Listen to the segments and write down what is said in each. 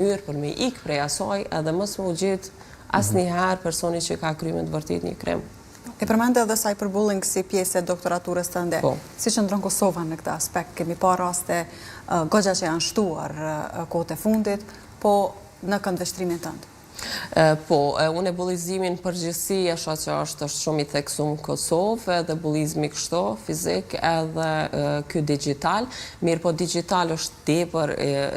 mënyrë për me ikë prej asaj edhe mos më u gjetë asnjëherë personi që ka kryer me të vërtetë një krim. E përmendë edhe cyberbullying si pjesë e doktoraturës tënde. Si qëndron Kosova në këtë aspekt? Kemi pa raste goxha që janë shtuar kohët e fundit, po në këndveshtrimin tënd. Unë e bullizimin përgjithësi e shoh që është shumë i theksuar në Kosovë, edhe bullizmi kështu fizik edhe ky digital, mirë po digital është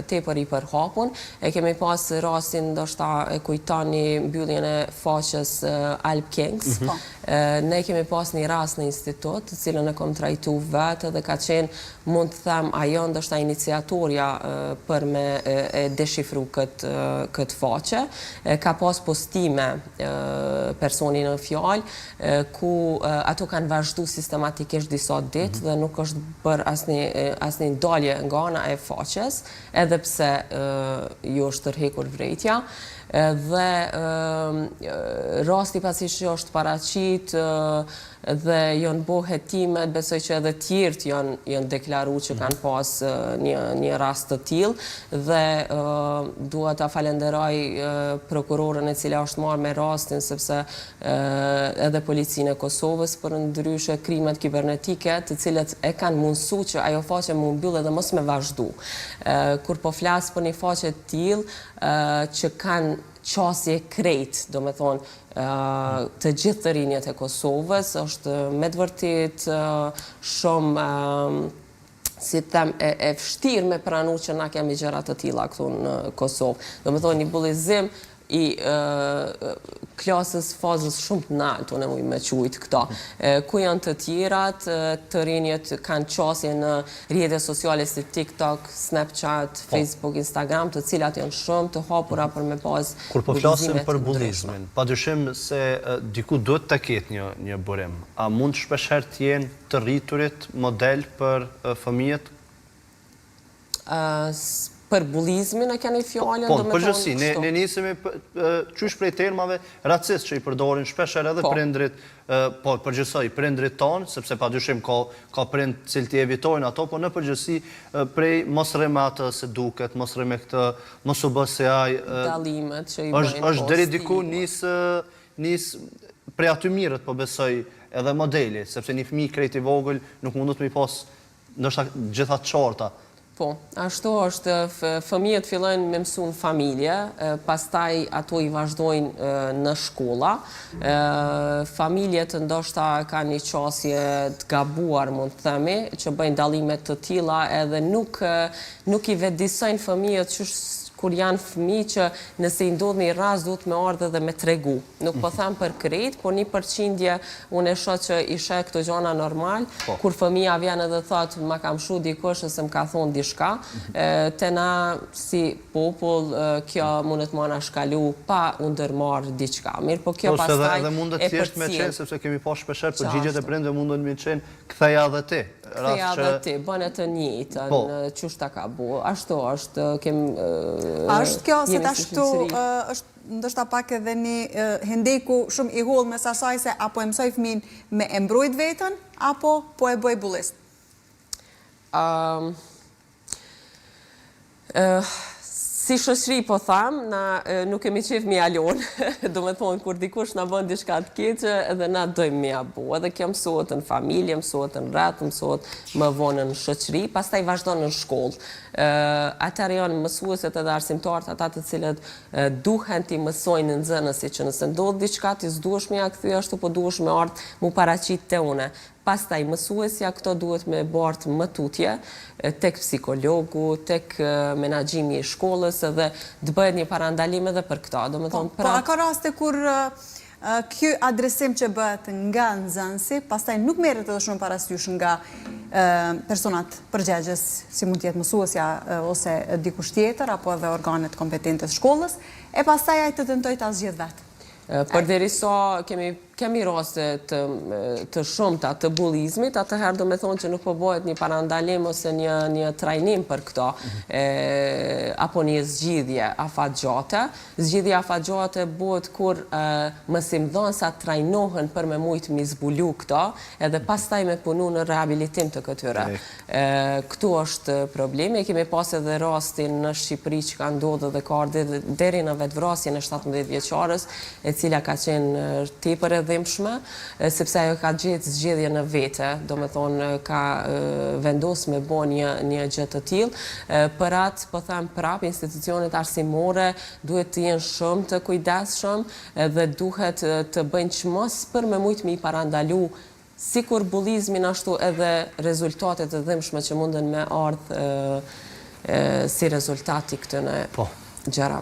tepër i përhapur. E kemi pas rastin ndoshta e kujtoni mbylljen e faqes Alp Kings. Ne kemi pas një rast në institut, të cilën e kam trajtu vetë dhe ka qenë, mund të them, ajo ndoshta iniciatorja për me deshifru këtë faqe. Ka pas postime personi në fjalë, ku ato kanë vazhdu sistematikisht disa ditë dhe nuk është bërë asnjë ndalje nga ana e faqes, edhe pse ju është tërhekur vrejtja. Dhe rasti pasi që është paraqit dhe janë bo hetimet, besoj që edhe tjerët janë deklaru që kanë pas një rast të tillë dhe dua ta falenderoj prokurorën e cila është marrë me rastin, sepse edhe policinë e Kosovës për ndryshe krimet kibernetike, të cilët e kanë mundësu që ajo faqe më mbyllë dhe mos me vazhdu. Kur po flas për një faqe të tillë që kanë qasje krejt, do me thonë, të gjithë të rinjët e Kosovës, është me të vërtet shumë, si të them, e vështirë me pranu që na kemi gjëra të tilla këtu në Kosovë. Do me thonë, një bullizim i klasës fazës shumë të lartë, unë mund me quajt këto. Ku janë të tjerat, të rinjët kanë qasje në rrjete sociale si TikTok, Snapchat, Facebook, Instagram, të cilat janë shumë të hapura për me pas kur po flasim për bullizmin, padyshim se diku duhet të ketë një burim. A mund shpeshherë të jenë të rriturit model për fëmijët? Për bullizmin e keni fjallën? Po, përgjithësi, ne nisemi qysh prej termave racist që i përdorin shpesher edhe prindrit, po përgjithësi prindrit tonë, sepse padyshim ka prind cilë t'i evitojnë ato, po në përgjithësi prej mos rreme atë se duket, mos rreme këtë, mos u bë se aj... Dalimet që i bëjnë është deri diku nis prej aty mirët, po besoj edhe modeli, sepse një fëmijë krejt i vogël nuk mundut me i pas ndoshta gjitha qarta. Po, ashtu është, fëmijët fillojnë me mësu në familje, pastaj ato i vazhdojnë në shkolla. Familjet ndoshta ka një qasje të gabuar, mund të themi, që bëjnë dallimet të tilla edhe nuk i vetëdijsojnë fëmijët që kur janë fëmijë që nëse i ndodh një rast duhet me ardhe dhe me tregu. Nuk po them për krejt, por 1% unë e shoh që i sheh këto gjëra normal, kur fëmia vjen edhe thot ma kam shu dikush ose më ka thonë diçka, te na si popull kjo mundet më na shkalu pa u ndërmarr diçka. Mirë, po kjo pastaj edhe mundet thjesht me qenë, sepse kemi pa shpeshherë përgjigjet e prindërve mundën me qenë ktheja edhe ti. Ktheja edhe ti, bën e të njëjtën, çush ta ka bu. Ashtu është, është kjo se tash këtu është ndoshta pak edhe një hendeku shumë i holl mes asaj se apo e mësoj fëmin me e mbrojt vetën, apo po e bëj bullist? Si shoqëri po tham, na nuk kemi qef mi alon, do me thonë, kur dikush na bën diçka të keqe, edhe na dojmë mi abu. Edhe kjo mësohet në familje, mësohet në rreth, mësohet më vonë në shoqëri, pastaj vazhdon në shkollë. Atëherë janë mësueset edhe arsimtarët, ata të cilët duhen t'i mësojnë nxënësi që nëse ndodh diçka ti s'duhesh me ja kthy ashtu, po duhesh me ardh mu paraqit te une. Pastaj mësuesja këto duhet me bart më tutje tek psikologu, tek menaxhimi i shkollës edhe të bëhet një parandalim edhe për këto. Po, a ka raste kur ky adresim që bëhet nga nxënësi, pastaj nuk merret edhe shumë parasysh nga personat përgjegjës, si mund të jetë mësuesja ose dikush tjetër apo edhe organet kompetente të shkollës, e pastaj ai të tentoj ta zgjedh vetë. Përderisa kemi kemi raste të shumta të bullizmit, atëherë do me thonë që nuk po bëhet një parandalim ose një trajnim për këto, apo një zgjidhje afatgjate. Zgjidhja afatgjate bëhet kur mësimdhënësa trajnohen për me mujtë mi zbulu këto, edhe pastaj me punu në rehabilitim të këtyre. Këtu është problemi. Kemi pas edhe rastin në Shqipëri që ka ndodhur dhe ka ardhur deri në vetvrasjen e 17 vjeçares, e cila ka qenë tepër e dhimbshme, sepse ajo ka gjetë zgjedhje në vete, do me thonë ka vendos me bo një gjë të tillë. Për atë, po them prap, institucionet arsimore duhet të jenë shumë të kujdesshëm dhe duhet të bëjnë çmos për me mujt me i parandalu sikur bullizmin ashtu edhe rezultatet e dhimbshme që munden me ardhë si rezultati këtyre gjërave.